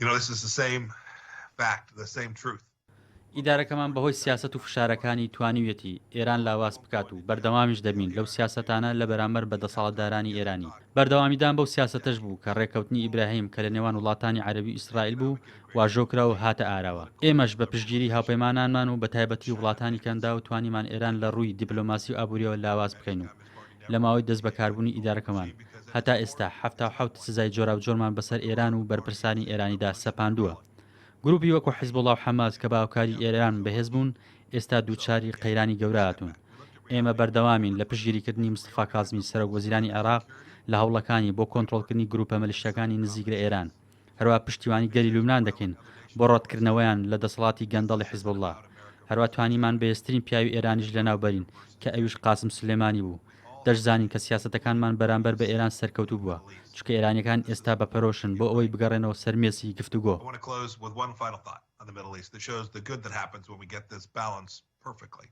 This is the same fact, the same truth. ئیدارەکەمان بەهۆی سیاسەت و فشارەکانی توانیویەتی ئێران لاواز بکات و بەردەوامیش دەبین لەو سیاسەتانە لە بەرامبەر بەدەسەڵاتدارانی ئێرانی. بەردەوامیدان بەو سیاسەتەش بوو کە ڕێکەوتنی ئیبراهیم کە لە نێوان وڵاتانی عەربی ئیسرائیل بوو واژۆکرا و هاتە ئاراوە. ئێمەش بە پشتگیری هاوپەیمانانمان و بە تایبەتی وڵاتانی کەندا و توانیمان ئێران لە ڕووی دیپلۆماسی و ئابوووریەوە لاواز بکەین و لە ماوەی دەست بەکاربوونی ئیدارەکەمان هەتا ئێستا 77 سزای جۆرا و جۆرمان بەسەر ئێران و بەرپرسانی ئێرانیدا سەپاندووە. گروپی وەکو حیزبوڵڵا و حەماس کە باوکاری ئێران بەهێز بوون ئێستا دووچاری قەیرانی گەورە هاتوون. ئێمە بەردەوامین لە پشتگیریکردنی مستەفا کازمی سەرۆکوەزیرانی عێراق لە هەوڵەکانی بۆ کۆنتڕۆڵکردنی گروپە مەلیشیەکانی نزیک لە ئێران. هەروە پشتیوانی گەلی لوبنان دەکەین بۆ ڕەتکردنەوەیان لە دەسەڵاتی گەندەڵی حیزبوڵڵا. هەروە توانیمان بەهێزترین پیاوی ئێرانیش لەناوبەرین کە ئەویش قاسم سلێمانی بوو. دەشزانین کە سیاسەتەکانمان بەرامبەر بە ئێران سەرکەوتوو بووە چکە ئێرانیەکان ئێستا بەپەرۆشن بۆ ئەوەی بگەڕێنەوە سەرمێسی گفتوگۆ. I want to close with one final thought on the Middle East that shows the good that happens when we get this balance perfectly.